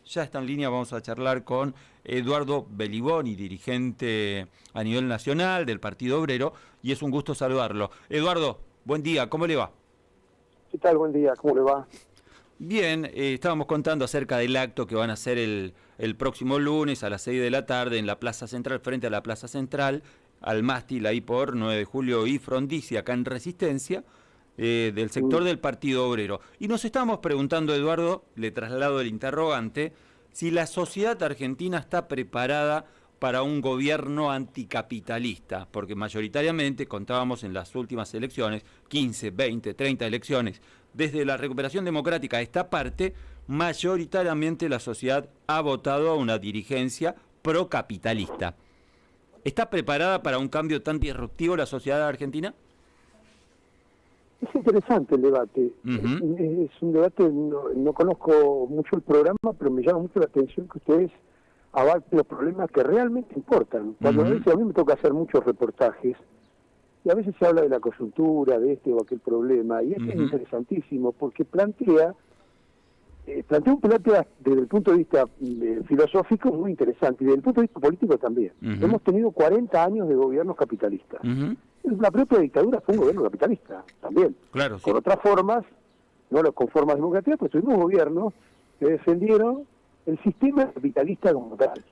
Ya está en línea, vamos a charlar con Eduardo Beliboni, dirigente a nivel nacional del Partido Obrero, y es un gusto saludarlo. Eduardo, buen día, ¿cómo le va? ¿Qué tal? Buen día, ¿cómo le va? Bien, estábamos contando acerca del acto que van a hacer el próximo lunes a las 6 de la tarde en la Plaza Central, frente a la Plaza Central, al mástil ahí por 9 de julio y Frondizi, acá en Resistencia, del sector Mm, del Partido Obrero. Y nos estamos preguntando, Eduardo, le traslado el interrogante, si la sociedad argentina está preparada para un gobierno anticapitalista, porque mayoritariamente contábamos en las últimas elecciones, 15, 20, 30 elecciones, desde la recuperación democrática a esta parte, mayoritariamente la sociedad ha votado a una dirigencia procapitalista. ¿Está preparada para un cambio tan disruptivo la sociedad argentina? Es interesante el debate. Ujú, Es un debate, no conozco mucho el programa, pero me llama mucho la atención que ustedes abarquen los problemas que realmente importan. Cuando a ujú, veces a mí me toca hacer muchos reportajes, y a veces se habla de la coyuntura, de este o aquel problema, y este es ujú, interesantísimo porque plantea un plantea desde el punto de vista filosófico muy interesante, y desde el punto de vista político también. ujú, Hemos tenido 40 años de gobiernos capitalistas. ujú. La propia dictadura fue un gobierno capitalista también, Claro, con sí. otras formas, no con formas democráticas, pero tuvimos gobiernos que defendieron el sistema capitalista como tal.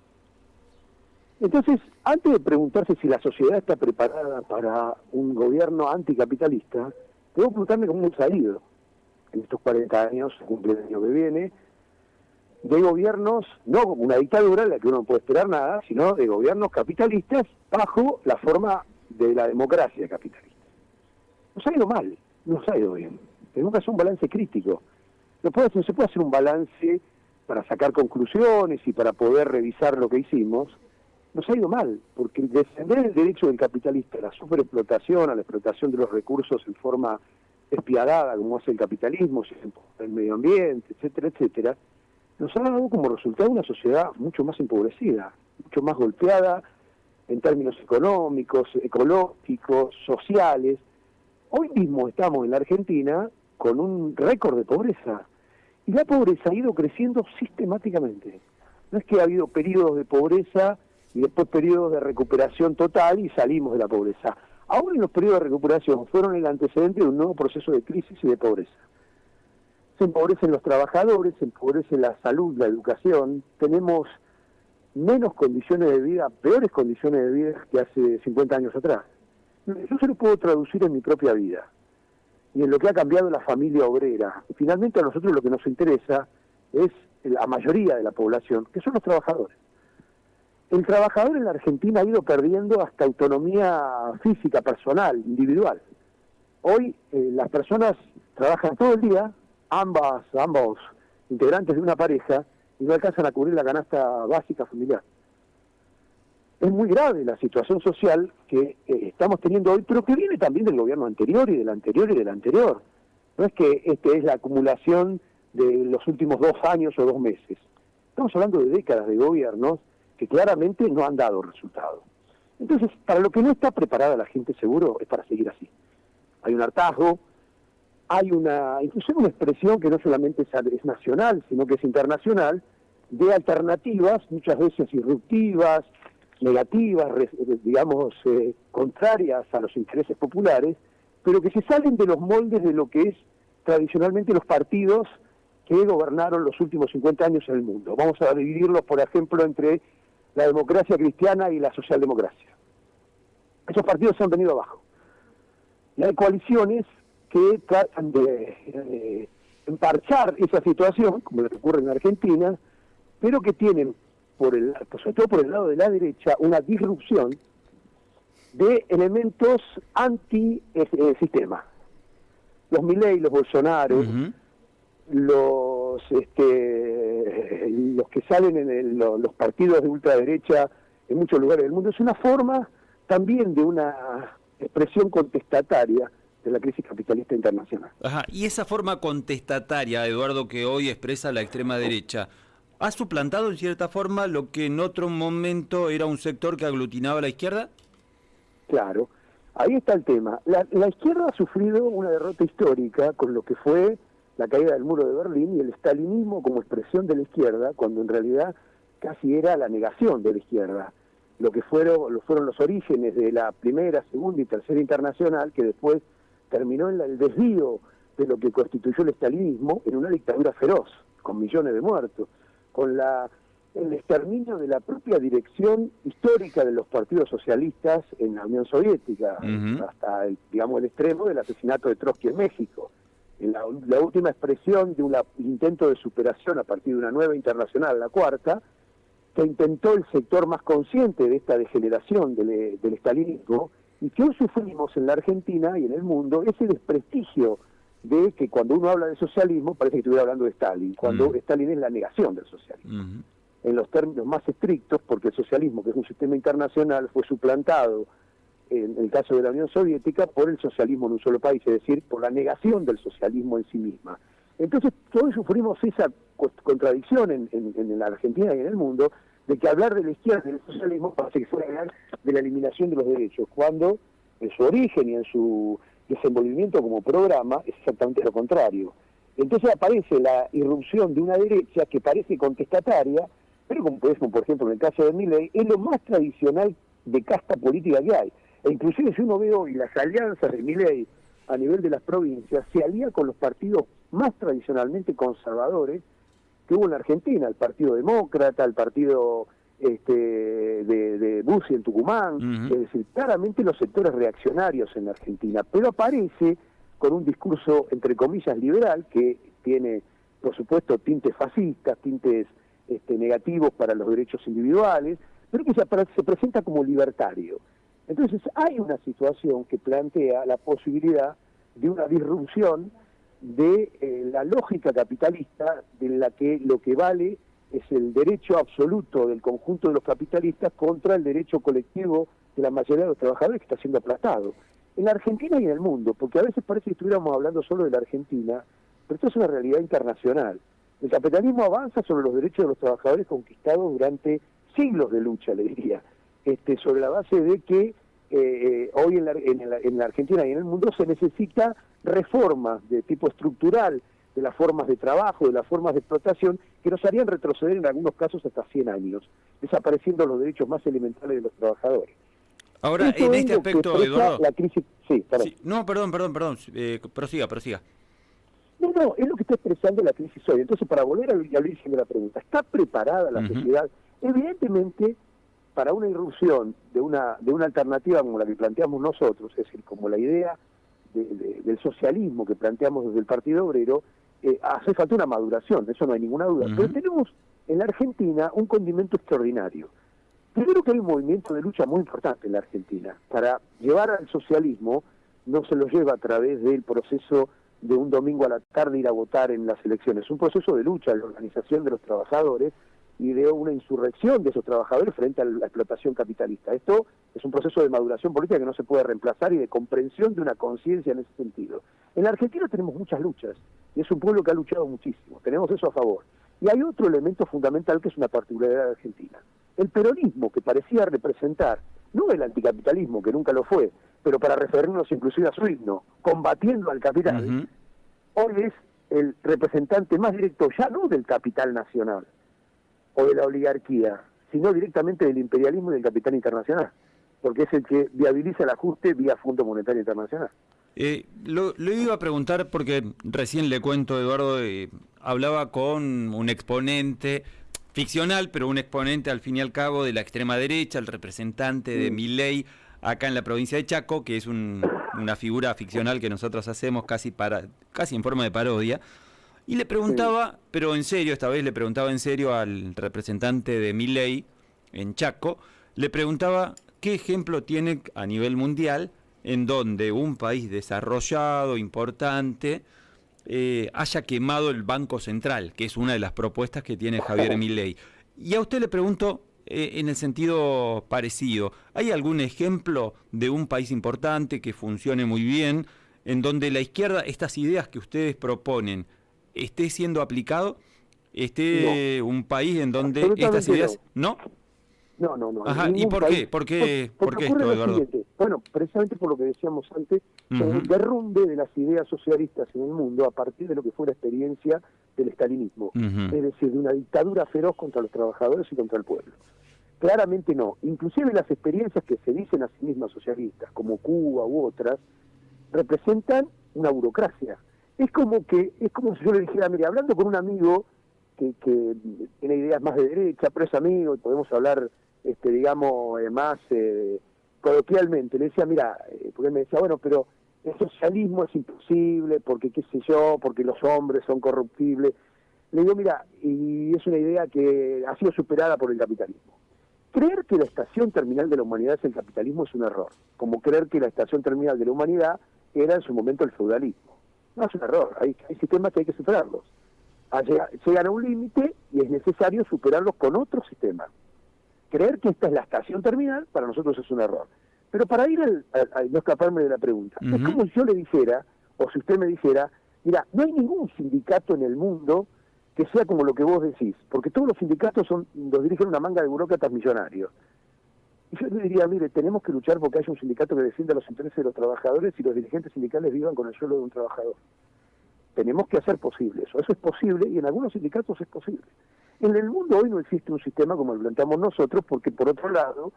Entonces, antes de preguntarse si la sociedad está preparada para un gobierno anticapitalista, debo preguntarme cómo hemos salido en estos 40 años, se cumple el año que viene, de gobiernos, no como una dictadura en la que uno no puede esperar nada, sino de gobiernos capitalistas bajo la forma de la democracia capitalista. Nos ha ido mal, nos ha ido bien. Tenemos que hacer un balance crítico. No se puede hacer un balance para sacar conclusiones y para poder revisar lo que hicimos. Nos ha ido mal, porque el defender el derecho del capitalista a la superexplotación, a la explotación de los recursos en forma despiadada, como hace el capitalismo, el medio ambiente, etcétera, etcétera, nos ha dado como resultado una sociedad mucho más empobrecida, mucho más golpeada en términos económicos, ecológicos, sociales. Hoy mismo estamos en la Argentina con un récord de pobreza, y la pobreza ha ido creciendo sistemáticamente. No es que ha habido periodos de pobreza y después periodos de recuperación total y salimos de la pobreza. Aún en los periodos de recuperación fueron el antecedente de un nuevo proceso de crisis y de pobreza. Se empobrecen los trabajadores, se empobrece la salud, la educación, tenemos menos condiciones de vida, peores condiciones de vida que hace 50 años atrás. Yo se lo puedo traducir en mi propia vida y en lo que ha cambiado la familia obrera. Finalmente a nosotros lo que nos interesa es la mayoría de la población, que son los trabajadores. El trabajador en la Argentina ha ido perdiendo hasta autonomía física, personal, individual. Hoy las personas trabajan todo el día, ambos integrantes de una pareja, y no alcanzan a cubrir la canasta básica familiar. Es muy grave la situación social que estamos teniendo hoy, pero que viene también del gobierno anterior y del anterior y del anterior. No es que este es la acumulación de los últimos 2 años o 2 meses. Estamos hablando de décadas de gobiernos que claramente no han dado resultados. Entonces, para lo que no está preparada la gente seguro es para seguir así. Hay un hartazgo, hay incluso una expresión que no solamente es nacional, sino que es internacional, de alternativas, muchas veces disruptivas, negativas, digamos, contrarias a los intereses populares, pero que se salen de los moldes de lo que es tradicionalmente los partidos que gobernaron los últimos 50 años en el mundo. Vamos a dividirlos, por ejemplo, entre la democracia cristiana y la socialdemocracia. Esos partidos se han venido abajo. Y hay coaliciones que tratan de emparchar esa situación, como lo que ocurre en Argentina, pero que tienen, sobre todo por el lado de la derecha, una disrupción de elementos anti-sistema. Los Milei, los Bolsonaro, Ujú. los que salen en los partidos de ultraderecha en muchos lugares del mundo, es una forma también de una expresión contestataria de la crisis capitalista internacional. Ajá. Y esa forma contestataria, Eduardo, que hoy expresa la extrema derecha, ¿ha suplantado en cierta forma lo que en otro momento era un sector que aglutinaba a la izquierda? Claro, ahí está el tema. La izquierda ha sufrido una derrota histórica con lo que fue la caída del muro de Berlín y el estalinismo como expresión de la izquierda, cuando en realidad casi era la negación de la izquierda. Lo que fueron los orígenes de la primera, segunda y tercera internacional, que después terminó en el desvío de lo que constituyó el estalinismo en una dictadura feroz, con millones de muertos, con el exterminio de la propia dirección histórica de los partidos socialistas en la Unión Soviética, hasta el extremo del asesinato de Trotsky en México. En la última expresión de un intento de superación a partir de una nueva internacional, la cuarta, que intentó el sector más consciente de esta degeneración del estalinismo, y que hoy sufrimos en la Argentina y en el mundo ese desprestigio de que cuando uno habla de socialismo parece que estuviera hablando de Stalin, cuando Stalin es la negación del socialismo. En los términos más estrictos, porque el socialismo, que es un sistema internacional, fue suplantado, en el caso de la Unión Soviética, por el socialismo en un solo país, es decir, por la negación del socialismo en sí misma. Entonces, todos sufrimos esa contradicción en la Argentina y en el mundo, de que hablar de la izquierda y del socialismo parece que fuera hablar de la eliminación de los derechos, cuando en su origen y en su desenvolvimiento como programa es exactamente lo contrario. Entonces aparece la irrupción de una derecha que parece contestataria, pero como por ejemplo en el caso de Milei, es lo más tradicional de casta política que hay. E inclusive si uno ve hoy las alianzas de Milei a nivel de las provincias, se alía con los partidos más tradicionalmente conservadores que hubo en la Argentina, el Partido Demócrata, el partido de Bussi en Tucumán, es decir, claramente los sectores reaccionarios en la Argentina, pero aparece con un discurso, entre comillas, liberal, que tiene, por supuesto, tintes fascistas, tintes negativos para los derechos individuales, pero que se presenta como libertario. Entonces hay una situación que plantea la posibilidad de una disrupción de la lógica capitalista, de la que lo que vale es el derecho absoluto del conjunto de los capitalistas contra el derecho colectivo de la mayoría de los trabajadores, que está siendo aplastado. En la Argentina y en el mundo, porque a veces parece que estuviéramos hablando solo de la Argentina, pero esto es una realidad internacional. El capitalismo avanza sobre los derechos de los trabajadores conquistados durante siglos de lucha, le diría, sobre la base de que hoy en la Argentina y en el mundo se necesita reformas de tipo estructural de las formas de trabajo, de las formas de explotación, que nos harían retroceder en algunos casos hasta 100 años, desapareciendo los derechos más elementales de los trabajadores. Ahora, Esto en es este lo que aspecto, expresa Eduardo... la crisis. Sí, perdón. Sí, no, perdón. Prosiga. No, es lo que está expresando la crisis hoy. Entonces, para volver al origen de la pregunta, ¿está preparada la sociedad? Evidentemente, para una irrupción de una alternativa como la que planteamos nosotros, es decir, como la idea del socialismo que planteamos desde el Partido Obrero, hace falta una maduración, de eso no hay ninguna duda. Pero tenemos en la Argentina un condimento extraordinario. Primero que hay un movimiento de lucha muy importante en la Argentina. Para llevar al socialismo no se lo lleva a través del proceso de un domingo a la tarde ir a votar en las elecciones. Es un proceso de lucha, de organización de los trabajadores y de una insurrección de esos trabajadores frente a la explotación capitalista. Esto es un proceso de maduración política que no se puede reemplazar y de comprensión de una conciencia en ese sentido. En la Argentina tenemos muchas luchas y es un pueblo que ha luchado muchísimo. Tenemos eso a favor. Y hay otro elemento fundamental que es una particularidad de Argentina. El peronismo, que parecía representar, no el anticapitalismo, que nunca lo fue, pero para referirnos inclusive a su himno, combatiendo al capital, hoy es el representante más directo, ya no del capital nacional o de la oligarquía, sino directamente del imperialismo y del capital internacional, porque es el que viabiliza el ajuste vía Fondo Monetario Internacional. Lo iba a preguntar porque recién le cuento, Eduardo, hablaba con un exponente ficcional, pero un exponente al fin y al cabo de la extrema derecha, el representante de Milei acá en la provincia de Chaco, que es una figura ficcional que nosotros hacemos casi en forma de parodia. Y le preguntaba, pero en serio, esta vez le preguntaba en serio al representante de Milei en Chaco, le preguntaba qué ejemplo tiene a nivel mundial en donde un país desarrollado, importante, haya quemado el Banco Central, que es una de las propuestas que tiene Javier Milei. Y a usted le pregunto, en el sentido parecido, ¿hay algún ejemplo de un país importante que funcione muy bien, en donde la izquierda, estas ideas que ustedes proponen, esté siendo aplicado? ¿Esté un país en donde estas ideas... ¿No? No. Ajá, ¿y por qué? ¿Por qué Porque esto, ocurre lo Eduardo? siguiente. Bueno, precisamente por lo que decíamos antes, sobre el derrumbe de las ideas socialistas en el mundo a partir de lo que fue la experiencia del estalinismo, es decir, de una dictadura feroz contra los trabajadores y contra el pueblo. Claramente no. Inclusive las experiencias que se dicen a sí mismas socialistas, como Cuba u otras, representan una burocracia. Es como si yo le dijera, mire, hablando con un amigo que tiene ideas más de derecha, pero es amigo y podemos hablar, más coloquialmente. Le decía, mira, porque él me decía, bueno, pero el socialismo es imposible, porque qué sé yo, porque los hombres son corruptibles. Le digo, mira, y es una idea que ha sido superada por el capitalismo. Creer que la estación terminal de la humanidad es el capitalismo es un error, como creer que la estación terminal de la humanidad era en su momento el feudalismo. No, es un error, hay sistemas que hay que superarlos. Llegan a un límite y es necesario superarlos con otro sistema. Creer que esta es la estación terminal, para nosotros es un error. Pero para ir a no escaparme de la pregunta, es como si yo le dijera, o si usted me dijera, mira, no hay ningún sindicato en el mundo que sea como lo que vos decís, porque todos los sindicatos los dirigen una manga de burócratas millonarios. Y yo le diría, mire, tenemos que luchar porque haya un sindicato que defienda los intereses de los trabajadores y los dirigentes sindicales vivan con el sueldo de un trabajador. Tenemos que hacer posible eso. Eso es posible y en algunos sindicatos es posible. En el mundo hoy no existe un sistema como el planteamos nosotros porque, por otro lado,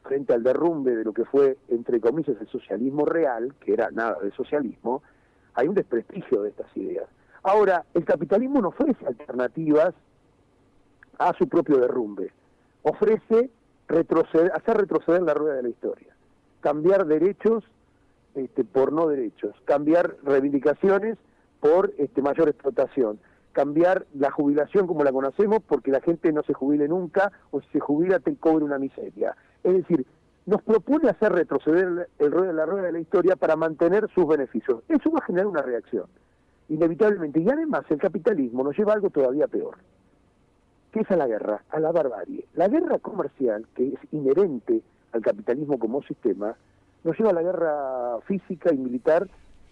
frente al derrumbe de lo que fue, entre comillas, el socialismo real, que era nada de socialismo, hay un desprestigio de estas ideas. Ahora, el capitalismo no ofrece alternativas a su propio derrumbe. Ofrece hacer retroceder la rueda de la historia. Cambiar derechos por no derechos. Cambiar reivindicaciones por mayor explotación. Cambiar la jubilación como la conocemos porque la gente no se jubile nunca o si se jubila te cobre una miseria. Es decir, nos propone hacer retroceder la rueda de la historia para mantener sus beneficios. Eso va a generar una reacción, inevitablemente. Y además el capitalismo nos lleva a algo todavía peor, que es a la guerra, a la barbarie. La guerra comercial, que es inherente al capitalismo como sistema, nos lleva a la guerra física y militar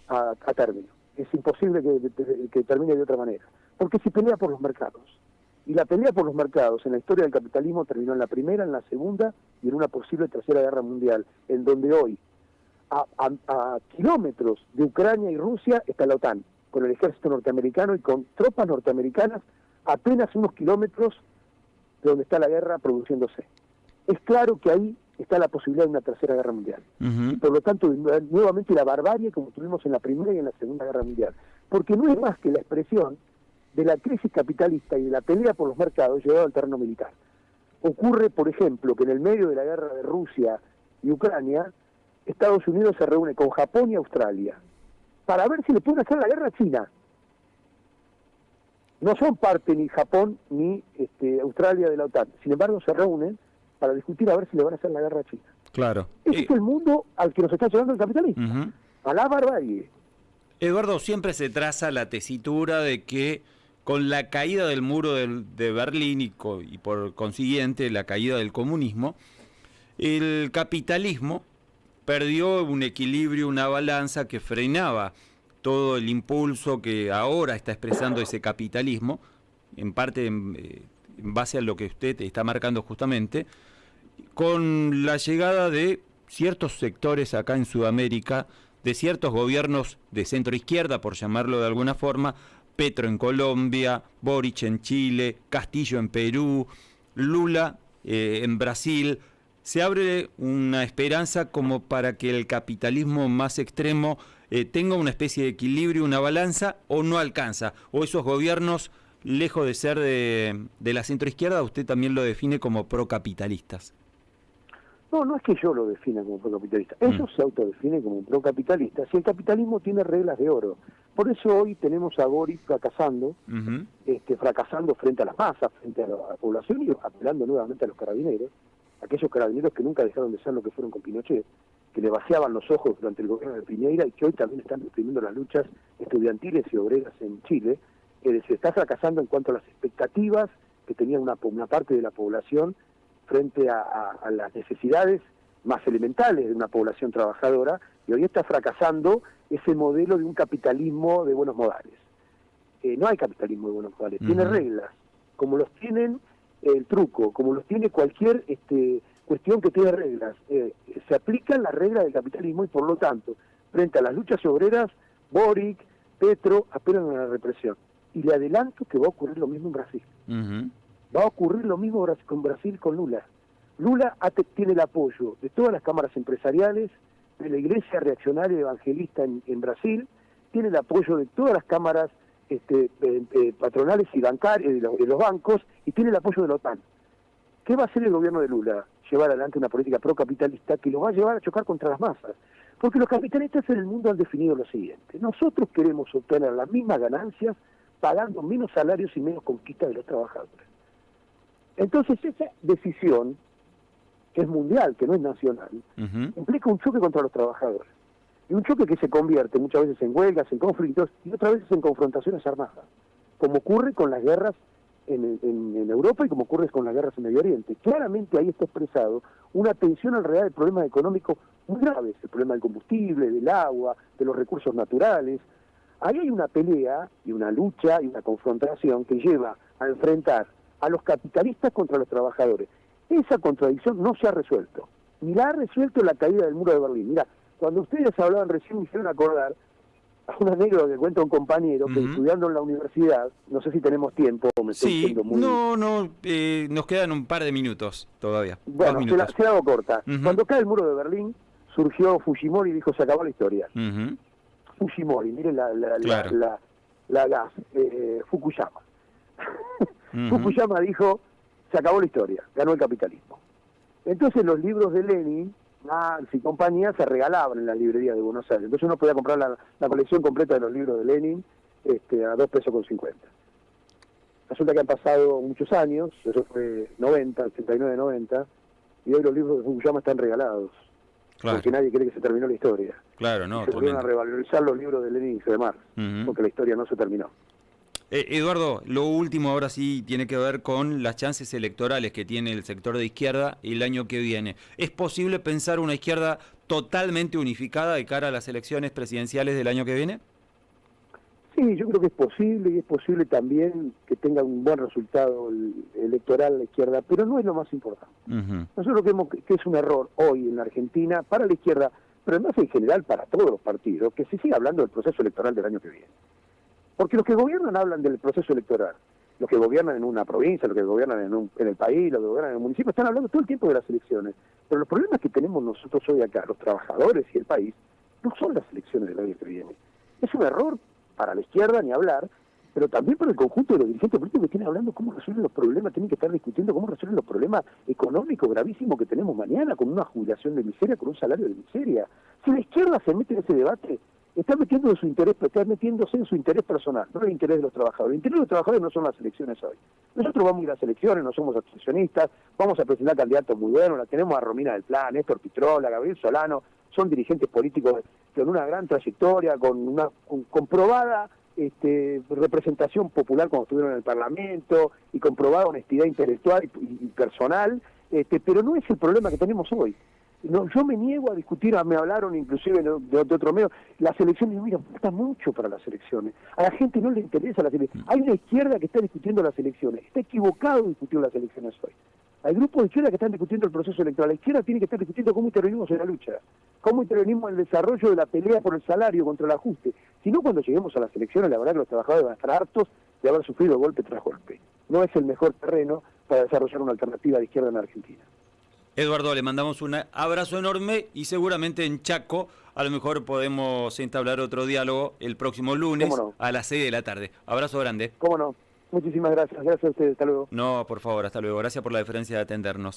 a término. Es imposible que termine de otra manera, porque se pelea por los mercados. Y la pelea por los mercados en la historia del capitalismo terminó en la Primera, en la Segunda y en una posible Tercera Guerra Mundial, en donde hoy, a kilómetros de Ucrania y Rusia, está la OTAN, con el ejército norteamericano y con tropas norteamericanas apenas unos kilómetros de donde está la guerra produciéndose. Es claro que ahí está la posibilidad de una Tercera Guerra Mundial. Y por lo tanto, nuevamente la barbarie como tuvimos en la Primera y en la Segunda Guerra Mundial. Porque no es más que la expresión de la crisis capitalista y de la pelea por los mercados llevado al terreno militar. Ocurre, por ejemplo, que en el medio de la guerra de Rusia y Ucrania, Estados Unidos se reúne con Japón y Australia para ver si le pueden hacer la guerra a China. No son parte ni Japón ni Australia de la OTAN. Sin embargo, se reúnen para discutir a ver si le van a hacer la guerra a China. Claro. Ese es el mundo al que nos está llevando el capitalismo. A la barbarie. Eduardo, siempre se traza la tesitura de que con la caída del muro de Berlín y por consiguiente la caída del comunismo, el capitalismo perdió un equilibrio, una balanza que frenaba todo el impulso que ahora está expresando ese capitalismo, en parte en base a lo que usted está marcando justamente, con la llegada de ciertos sectores acá en Sudamérica, de ciertos gobiernos de centro izquierda, por llamarlo de alguna forma, Petro en Colombia, Boric en Chile, Castillo en Perú, Lula en Brasil. Se abre una esperanza como para que el capitalismo más extremo tenga una especie de equilibrio, una balanza, o no alcanza, o esos gobiernos, lejos de ser de la centroizquierda, usted también lo define como procapitalistas. No es que yo lo defina como procapitalista. Ellos se autodefinen como procapitalistas. Y el capitalismo tiene reglas de oro. Por eso hoy tenemos a Boric fracasando, fracasando frente a las masas, frente a la población y apelando nuevamente a los carabineros, aquellos carabineros que nunca dejaron de ser lo que fueron con Pinochet, que le vaciaban los ojos durante el gobierno de Piñera y que hoy también están reprimiendo las luchas estudiantiles y obreras en Chile. Se está fracasando en cuanto a las expectativas que tenía una parte de la población frente a las necesidades más elementales de una población trabajadora, y hoy está fracasando ese modelo de un capitalismo de buenos modales. No hay capitalismo de buenos modales, tiene reglas, como los tienen el truco, como los tiene cualquier cuestión que tiene reglas. Se aplican las reglas del capitalismo y por lo tanto, frente a las luchas obreras, Boric, Petro apelan a la represión. Y le adelanto que va a ocurrir lo mismo en Brasil. Va a ocurrir lo mismo con Brasil con Lula. Lula tiene el apoyo de todas las cámaras empresariales, de la iglesia reaccionaria evangelista en Brasil, tiene el apoyo de todas las cámaras patronales y bancarias, de los bancos, y tiene el apoyo de la OTAN. ¿Qué va a hacer el gobierno de Lula? Llevar adelante una política procapitalista que lo va a llevar a chocar contra las masas. Porque los capitalistas en el mundo han definido lo siguiente: nosotros queremos obtener las mismas ganancias pagando menos salarios y menos conquistas de los trabajadores. Entonces esa decisión, que es mundial, que no es nacional, implica un choque contra los trabajadores. Y un choque que se convierte muchas veces en huelgas, en conflictos, y otras veces en confrontaciones armadas, como ocurre con las guerras en Europa y como ocurre con las guerras en Medio Oriente. Claramente ahí está expresado una tensión alrededor del problema económico muy grave, el problema del combustible, del agua, de los recursos naturales. Ahí hay una pelea y una lucha y una confrontación que lleva a enfrentar a los capitalistas contra los trabajadores. Esa contradicción no se ha resuelto, ni la ha resuelto la caída del muro de Berlín. Mira, cuando ustedes hablaban recién me hicieron acordar a una anécdota que cuenta un compañero que estudiando en la universidad, no sé si tenemos tiempo, me estoy diciendo muy... nos quedan un par de minutos todavía. Bueno, se la hago corta. Cuando cae el muro de Berlín, surgió Fujimori y dijo: se acabó la historia. Fujimori, mire la gas, Fukuyama. Fukuyama dijo: se acabó la historia, ganó el capitalismo. Entonces los libros de Lenin, Marx y compañía se regalaban en las librerías de Buenos Aires. Entonces uno podía comprar la colección completa de los libros de Lenin a $2.50 pesos. Resulta que han pasado muchos años, eso fue 89-90, y hoy los libros de Fukuyama están regalados. Claro. Porque nadie cree que se terminó la historia. Claro, no. Se volvieron a revalorizar los libros de Lenin y de Marx, porque la historia no se terminó. Eduardo, lo último ahora sí tiene que ver con las chances electorales que tiene el sector de izquierda el año que viene. ¿Es posible pensar una izquierda totalmente unificada de cara a las elecciones presidenciales del año que viene? Sí, yo creo que es posible, y es posible también que tenga un buen resultado electoral la izquierda, pero no es lo más importante. Nosotros vemos que es un error hoy en la Argentina para la izquierda, pero además en general para todos los partidos, que se siga hablando del proceso electoral del año que viene. Porque los que gobiernan hablan del proceso electoral. Los que gobiernan en una provincia, los que gobiernan en el país, los que gobiernan en el municipio, están hablando todo el tiempo de las elecciones. Pero los problemas que tenemos nosotros hoy acá, los trabajadores y el país, no son las elecciones del año que viene. Es un error para la izquierda, ni hablar, pero también para el conjunto de los dirigentes políticos que tienen hablando cómo resuelven los problemas, tienen que estar discutiendo cómo resuelven los problemas económicos gravísimos que tenemos mañana, con una jubilación de miseria, con un salario de miseria. Si la izquierda se mete en ese debate, está metiéndose en su interés personal, no el interés de los trabajadores. El interés de los trabajadores no son las elecciones hoy. Nosotros vamos a ir a las elecciones, no somos abstencionistas, vamos a presentar candidatos muy buenos, la tenemos a Romina del Plan, Néstor Pitrola, Gabriel Solano, son dirigentes políticos con una gran trayectoria, con una comprobada representación popular cuando estuvieron en el Parlamento y comprobada honestidad intelectual y personal, pero no es el problema que tenemos hoy. No, yo me niego a discutir, me hablaron inclusive de otro medio, las elecciones, mira, falta mucho para las elecciones, a la gente no le interesa las elecciones, hay una izquierda que está discutiendo las elecciones, está equivocado discutir las elecciones hoy, hay grupos de izquierda que están discutiendo el proceso electoral, la izquierda tiene que estar discutiendo cómo intervenimos en la lucha, cómo intervenimos en el desarrollo de la pelea por el salario contra el ajuste, si no cuando lleguemos a las elecciones la verdad que los trabajadores van a estar hartos de haber sufrido golpe tras golpe, no es el mejor terreno para desarrollar una alternativa de izquierda en Argentina. Eduardo, le mandamos un abrazo enorme y seguramente en Chaco a lo mejor podemos entablar otro diálogo el próximo lunes a las 6 de la tarde. Abrazo grande. ¿Cómo no? Muchísimas gracias. Gracias a ustedes. Hasta luego. No, por favor, hasta luego. Gracias por la deferencia de atendernos.